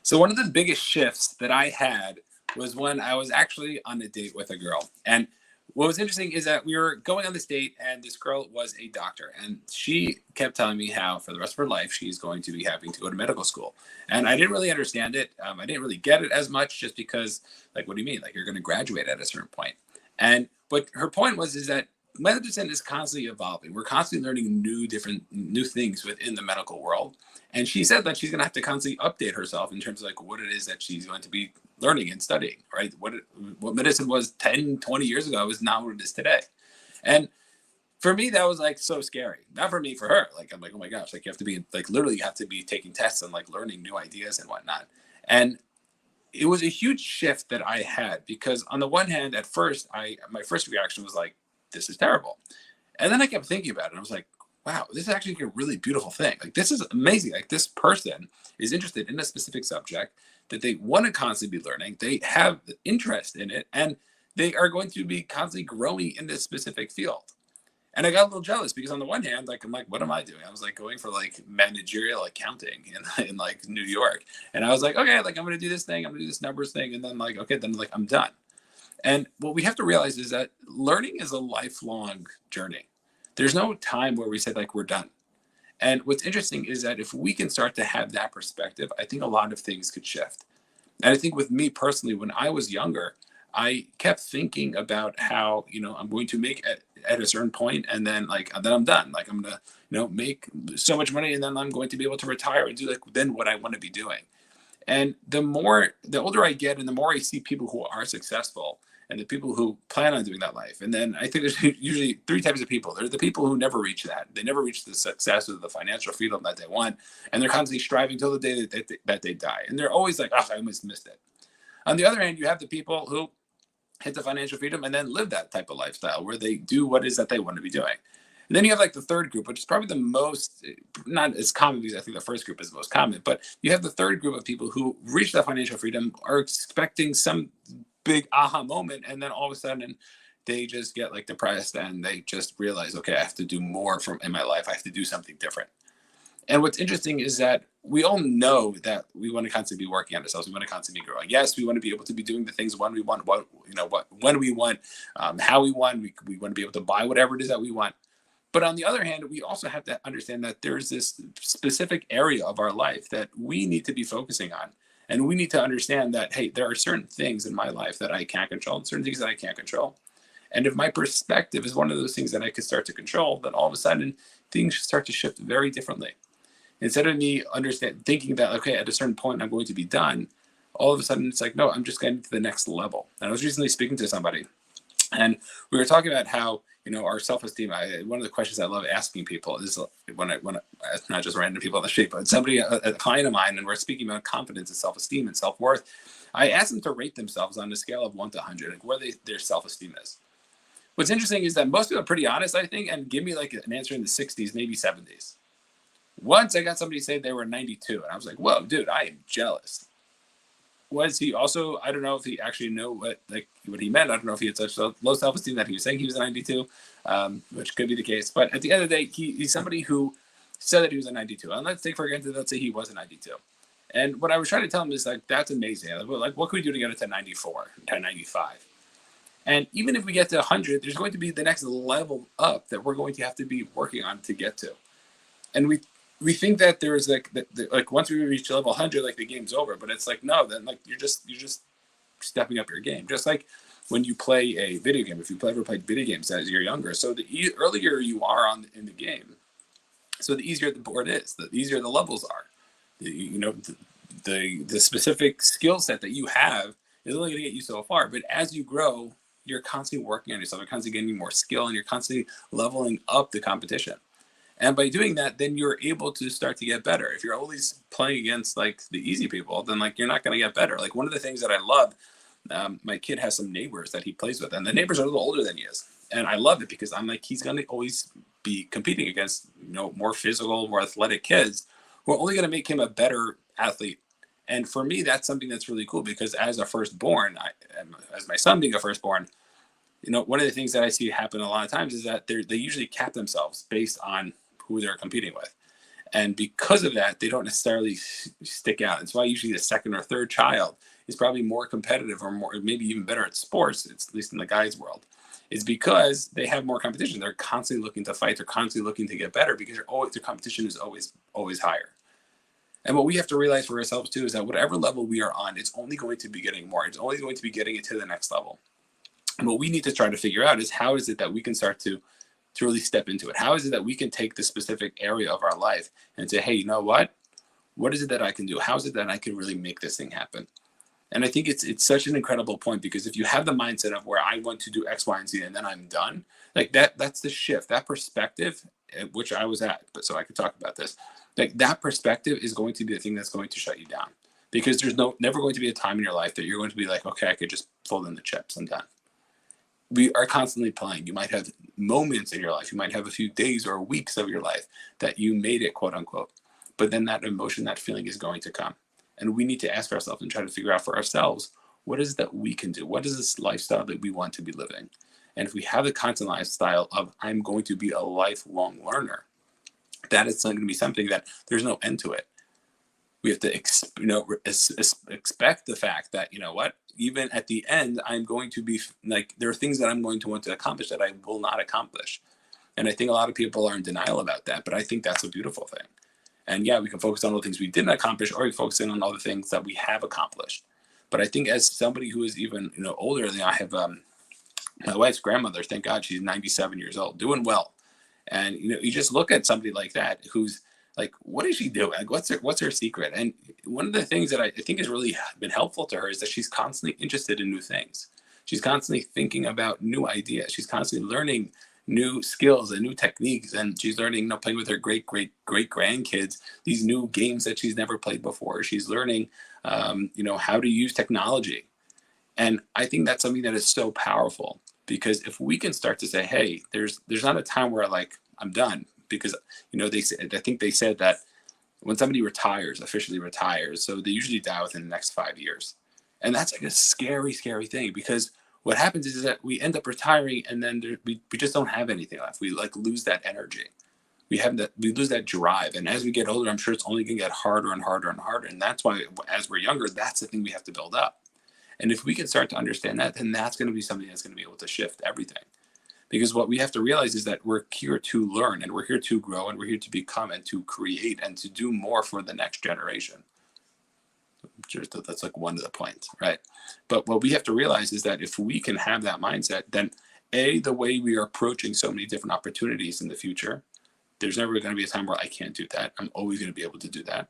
So one of the biggest shifts that I had was when I was actually on a date with a girl. And what was interesting is that we were going on this date, and this girl was a doctor, and she kept telling me how for the rest of her life she's going to be having to go to medical school. And I didn't really understand it. I didn't really get it as much, just because, like, what do you mean? Like, you're going to graduate at a certain point. And but her point was is that medicine is constantly evolving. We're constantly learning new things within the medical world. And she said that she's going to have to constantly update herself in terms of like what it is that she's going to be learning and studying, right? What medicine was 10, 20 years ago is not what it is today. And for me, that was like so scary. Not for me, for her. Like, I'm like, oh my gosh, like you have to be like, literally you have to be taking tests and like learning new ideas and whatnot. And it was a huge shift that I had, because on the one hand, at first, my first reaction was like, this is terrible. And then I kept thinking about it. And I was like, wow, this is actually a really beautiful thing. Like, this is amazing. Like, this person is interested in a specific subject that they want to constantly be learning. They have the interest in it, and they are going to be constantly growing in this specific field. And I got a little jealous, because on the one hand, like, I'm like, what am I doing? I was like going for like managerial accounting in like New York. And I was like, okay, like I'm going to do this thing. I'm going to do this numbers thing. And then like, okay, then like I'm done. And what we have to realize is that learning is a lifelong journey. There's no time where we say like we're done. And what's interesting is that if we can start to have that perspective, I think a lot of things could shift. And I think with me personally, when I was younger, I kept thinking about how, I'm going to make at a certain point, and then like then I'm done. Like I'm gonna, make so much money, and then I'm going to be able to retire and do like then what I want to be doing. And the older I get, and the more I see people who are successful, and the people who plan on doing that life. And then I think there's usually three types of people. There are the people who never reach that. They never reach the success or the financial freedom that they want. And they're constantly striving till the day that they die. And they're always like, oh, I almost missed it. On the other hand, you have the people who hit the financial freedom and then live that type of lifestyle where they do what it is that they want to be doing. And then you have like the third group, which is probably the most, not as common, because I think the first group is the most common, but you have the third group of people who reach that financial freedom, are expecting some big aha moment, and then all of a sudden they just get like depressed, and they just realize, okay, I have to do more in my life. I have to do something different. And what's interesting is that we all know that we want to constantly be working on ourselves. We want to constantly be growing. Yes, we want to be able to be doing the things when we want, when we want, how we want. We want to be able to buy whatever it is that we want. But on the other hand, we also have to understand that there's this specific area of our life that we need to be focusing on. And we need to understand that, hey, there are certain things in my life that I can't control, and certain things that I can't control. And if my perspective is one of those things that I could start to control, then all of a sudden things start to shift very differently. Instead of me thinking that, okay, at a certain point I'm going to be done, all of a sudden it's like, no, I'm just getting to the next level. And I was recently speaking to somebody, and we were talking about how, our self-esteem. One of the questions I love asking people is when it's not just random people on the street, but somebody, a client of mine, and we're speaking about confidence and self-esteem and self-worth. I asked them to rate themselves on a scale of 1 to 100, like where their self-esteem is. What's interesting is that most people are pretty honest, I think, and give me like an answer in the 60s, maybe 70s. Once I got somebody say they were 92, and I was like, whoa, dude, I am jealous. Was he also, I don't know if he actually knew what he meant. I don't know if he had such low self-esteem that he was saying he was a 92, which could be the case. But at the end of the day, he's somebody who said that he was a 92. And let's take for granted, let's say he was a 92. And what I was trying to tell him is like, that's amazing. Like, what can we do to get it to 94, to 95? And even if we get to 100, there's going to be the next level up that we're going to have to be working on to get to. And we think that there's like once we reach level 100, like the game's over, but it's like, no, then like you're just stepping up your game. Just like when you play a video game, if you ever played video games as you're younger, so the earlier you are in the game, so the easier the board is, the easier the levels are. The specific skill set that you have is only going to get you so far, but as you grow, you're constantly working on yourself, you're constantly getting more skill, and you're constantly leveling up the competition. And by doing that, then you're able to start to get better. If you're always playing against like the easy people, then like you're not going to get better. Like one of the things that I love, my kid has some neighbors that he plays with, and the neighbors are a little older than he is. And I love it because I'm like, he's going to always be competing against, more physical, more athletic kids who are only going to make him a better athlete. And for me, that's something that's really cool, because as a firstborn, as my son being a firstborn, one of the things that I see happen a lot of times is that they usually cap themselves based on who they're competing with. And because of that, they don't necessarily stick out. It's why usually the second or third child is probably more competitive or more, maybe even better at sports, it's, at least in the guys' world, is because they have more competition. They're constantly looking to fight. They're constantly looking to get better because the competition is always higher. And what we have to realize for ourselves too is that whatever level we are on, it's only going to be getting more. It's only going to be getting it to the next level. And what we need to try to figure out is how is it that we can start to really step into it? How is it that we can take this specific area of our life and say, hey, you know what? What is it that I can do? How is it that I can really make this thing happen? And I think it's such an incredible point, because if you have the mindset of where I want to do X, Y, and Z, and then I'm done, like that's the shift, that perspective, which I was at, but so I could talk about this. Like that perspective is going to be the thing that's going to shut you down, because there's never going to be a time in your life that you're going to be like, okay, I could just fold in the chips, I'm done. We are constantly playing. You might have moments in your life, you might have a few days or weeks of your life that you made it, quote unquote, but then that emotion, that feeling is going to come. And we need to ask ourselves and try to figure out for ourselves, what is it that we can do? What is this lifestyle that we want to be living? And if we have the constant lifestyle of, I'm going to be a lifelong learner, that is going to be something that there's no end to it. We have to expect the fact that, you know what, even at the end, I'm going to be like, there are things that I'm going to want to accomplish that I will not accomplish. And I think a lot of people are in denial about that, but I think that's a beautiful thing. And yeah, we can focus on all the things we didn't accomplish, or we focus in on all the things that we have accomplished. But I think as somebody who is even, older than I have, my wife's grandmother, thank God she's 97 years old, doing well. And, you just look at somebody like that, who's like, what is she doing? Like, what's her secret? And one of the things that I think has really been helpful to her is that she's constantly interested in new things. She's constantly thinking about new ideas. She's constantly learning new skills and new techniques, and she's learning, playing with her great grandkids, these new games that she's never played before. She's learning, how to use technology. And I think that's something that is so powerful, because if we can start to say, hey, there's not a time where like I'm done, because I think they said that when somebody officially retires, so they usually die within the next 5 years. And that's like a scary thing, because what happens is that we end up retiring, and then we just don't have anything left. We like lose that energy. We lose that drive. And as we get older, I'm sure it's only going to get harder and harder and harder. And that's why, as we're younger, that's the thing we have to build up. And if we can start to understand that, then that's going to be something that's going to be able to shift everything. Because what we have to realize is that we're here to learn, and we're here to grow, and we're here to become and to create and to do more for the next generation. That's like one of the points, right? But what we have to realize is that if we can have that mindset, then the way we are approaching so many different opportunities in the future, there's never going to be a time where I can't do that. I'm always going to be able to do that.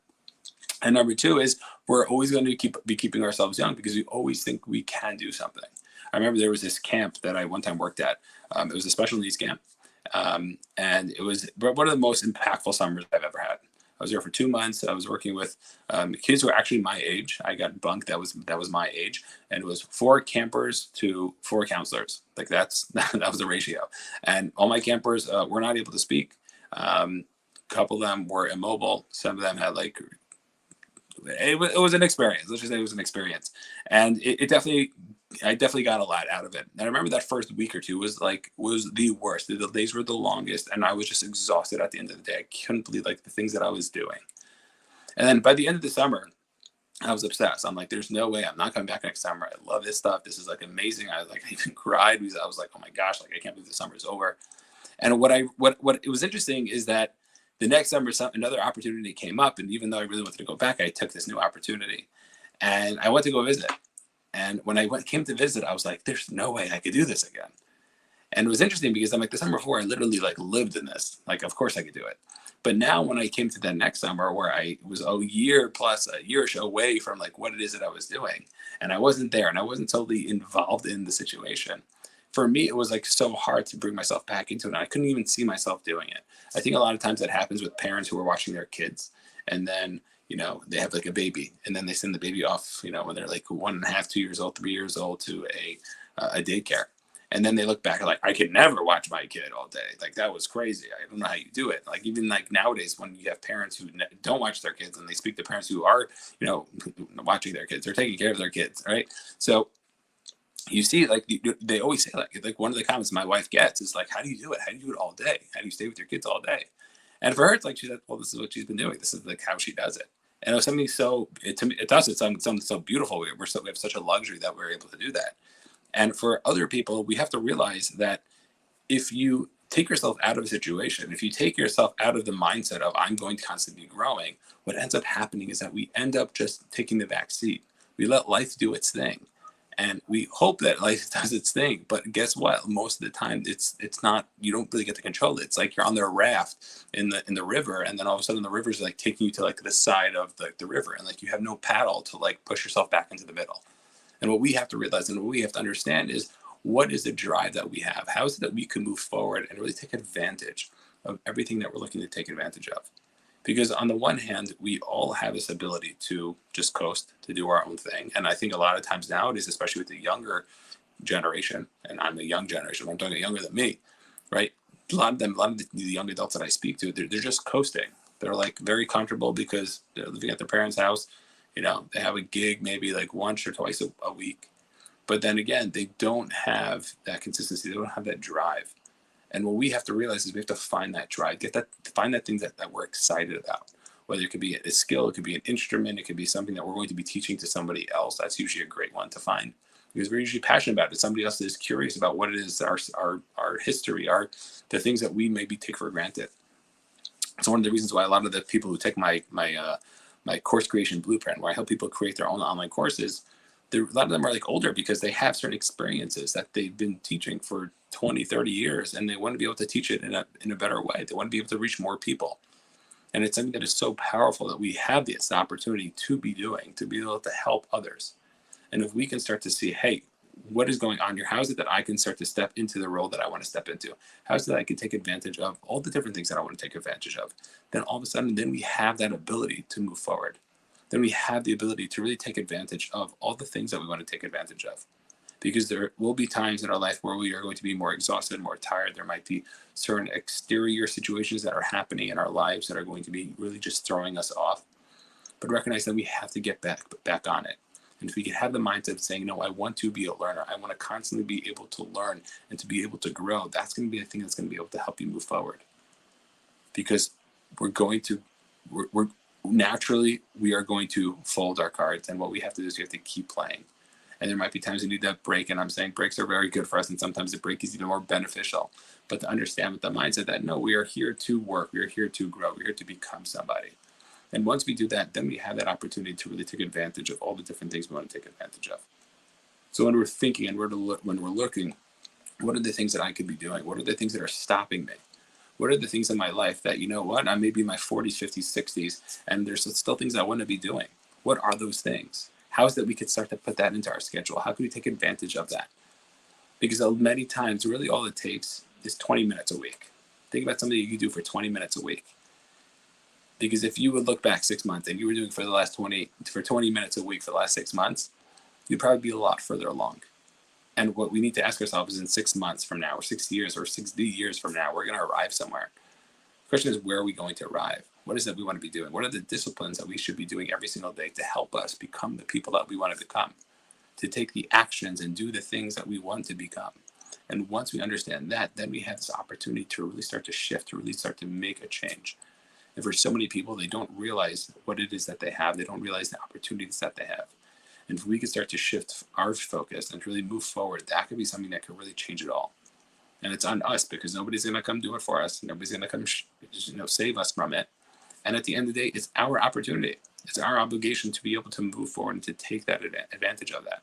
And number two is, we're always going to be keeping ourselves young, because we always think we can do something. I remember there was this camp that I one time worked at. It was a special needs camp. And it was one of the most impactful summers I've ever had. I was there for 2 months. I was working with kids who were actually my age. I got bunked that was my age, and it was 4 campers to 4 counselors. Like that was the ratio. And all my campers were not able to speak. A couple of them were immobile. Some of them had it was an experience. Let's just say it was an experience, and I definitely got a lot out of it. And I remember that first week or two was the worst. The days were the longest, and I was just exhausted at the end of the day. I couldn't believe the things that I was doing. And then by the end of the summer, I was obsessed. I'm like, there's no way I'm not coming back next summer. I love this stuff. This is amazing. I even cried, because I was like, oh my gosh, I can't believe the summer is over. And what it was interesting is that the next summer, another opportunity came up, and even though I really wanted to go back, I took this new opportunity, and I went to go visit. And when I came to visit, I was like, there's no way I could do this again. And it was interesting, because I'm like, the summer before, I literally lived in this. Of course I could do it. But now when I came to that next summer, where I was a year away from what it is that I was doing, and I wasn't there, and I wasn't totally involved in the situation, for me, it was so hard to bring myself back into it. And I couldn't even see myself doing it. I think a lot of times that happens with parents who are watching their kids, and then they have a baby, and then they send the baby off, when they're 1.5, 2 years old, 3 years old, to a daycare. And then they look back I could never watch my kid all day. That was crazy. I don't know how you do it. Even nowadays, when you have parents who don't watch their kids, and they speak to parents who are, watching their kids, they're taking care of their kids, right? So you see, they always say, one of the comments my wife gets is how do you do it? How do you do it all day? How do you stay with your kids all day? And for her, it's like she said, well, this is what she's been doing. This is like how she does it. And it was something so, to me, to us, it's something so beautiful. We have such a luxury that we're able to do that. And for other people, we have to realize that if you take yourself out of a situation, if you take yourself out of the mindset of I'm going to constantly be growing, what ends up happening is that we end up just taking the back seat. We let life do its thing. And we hope that life does its thing, but guess what? Most of the time, it's not. You don't really get to control it. It's like you're on the raft in the river, and then all of a sudden the river's like taking you to like the side of the river, and like you have no paddle to like push yourself back into the middle. And what we have to realize and what we have to understand is what is the drive that we have? How is it that we can move forward and really take advantage of everything that we're looking to take advantage of? Because on the one hand, we all have this ability to just coast, to do our own thing. And I think a lot of times nowadays, especially with the younger generation, and I'm a young generation, I'm talking younger than me, right? A lot of the young adults that I speak to, they're just coasting. They're like very comfortable because they're living at their parents' house. You know, they have a gig maybe like once or twice a week. But then again, they don't have that consistency. They don't have that drive. And what we have to realize is we have to find that drive, find that thing that we're excited about. Whether it could be a skill, it could be an instrument, it could be something that we're going to be teaching to somebody else. That's usually a great one to find because we're usually passionate about it. Somebody else is curious about what it is, our history, the things that we maybe take for granted. So one of the reasons why a lot of the people who take my course creation blueprint, where I help people create their own online courses, a lot of them are like older because they have certain experiences that they've been teaching for 20, 30 years, and they want to be able to teach it in a better way. They want to be able to reach more people. And it's something that is so powerful that we have this opportunity to be doing, to be able to help others. And if we can start to see, hey, what is going on here? How is it that I can start to step into the role that I want to step into? How is it that I can take advantage of all the different things that I want to take advantage of? Then all of a sudden, then we have that ability to move forward. Then we have the ability to really take advantage of all the things that we want to take advantage of. Because there will be times in our life where we are going to be more exhausted, more tired. There might be certain exterior situations that are happening in our lives that are going to be really just throwing us off. But recognize that we have to get back on it. And if we can have the mindset of saying, no, I want to be a learner. I want to constantly be able to learn and to be able to grow. That's going to be the thing that's going to be able to help you move forward. Because we're naturally, we are going to fold our cards. And what we have to do is we have to keep playing. And there might be times you need that break. And I'm saying breaks are very good for us. And sometimes the break is even more beneficial. But to understand with the mindset that, no, we are here to work. We are here to grow. We're here to become somebody. And once we do that, then we have that opportunity to really take advantage of all the different things we want to take advantage of. So when we're thinking and when we're looking, what are the things that I could be doing? What are the things that are stopping me? What are the things in my life that, you know what, I may be in my 40s, 50s, 60s, and there's still things I want to be doing. What are those things? How is that we could start to put that into our schedule? How can we take advantage of that? Because many times, really all it takes is 20 minutes a week. Think about something you do for 20 minutes a week. Because if you would look back 6 months and you were doing for 20 minutes a week for the last 6 months, you'd probably be a lot further along. And what we need to ask ourselves is in 6 months from now, or 6 years, or 60 years from now, we're going to arrive somewhere. The question is, where are we going to arrive? What is it we want to be doing? What are the disciplines that we should be doing every single day to help us become the people that we want to become? To take the actions and do the things that we want to become. And once we understand that, then we have this opportunity to really start to shift, to really start to make a change. And for so many people, they don't realize what it is that they have. They don't realize the opportunities that they have. And if we can start to shift our focus and really move forward, that could be something that could really change it all. And it's on us because nobody's going to come do it for us. Nobody's going to come save us from it. And at the end of the day, it's our opportunity. It's our obligation to be able to move forward and to take that advantage of that.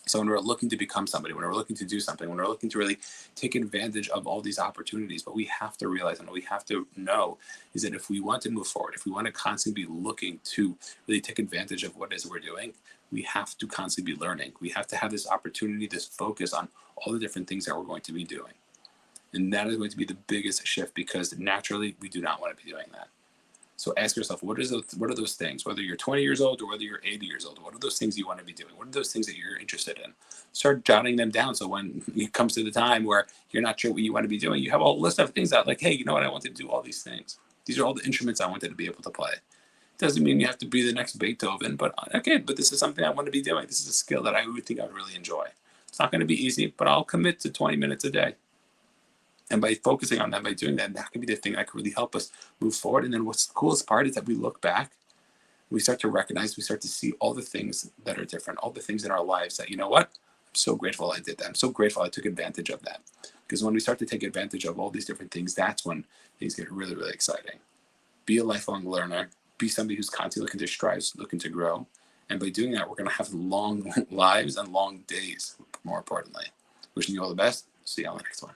So when we're looking to become somebody, when we're looking to do something, when we're looking to really take advantage of all these opportunities, what we have to realize and what we have to know is that if we want to move forward, if we want to constantly be looking to really take advantage of what it is we're doing, we have to constantly be learning. We have to have this opportunity, this focus on all the different things that we're going to be doing. And that is going to be the biggest shift because naturally we do not want to be doing that. So ask yourself, what are those things? Whether you're 20 years old or whether you're 80 years old, what are those things you want to be doing? What are those things that you're interested in? Start jotting them down so when it comes to the time where you're not sure what you want to be doing, you have a whole list of things out like, hey, you know what? I wanted to do all these things. These are all the instruments I wanted to be able to play. Doesn't mean you have to be the next Beethoven, but okay, but this is something I want to be doing. This is a skill that I would think I would really enjoy. It's not going to be easy, but I'll commit to 20 minutes a day. And by focusing on that, by doing that, that can be the thing that can really help us move forward. And then what's the coolest part is that we look back, we start to recognize, we start to see all the things that are different, all the things in our lives that, you know what, I'm so grateful I did that. I'm so grateful I took advantage of that. Because when we start to take advantage of all these different things, that's when things get really, really exciting. Be a lifelong learner. Be somebody who's constantly looking to strive, looking to grow. And by doing that, we're going to have long lives and long days, more importantly. Wishing you all the best. See you on the next one.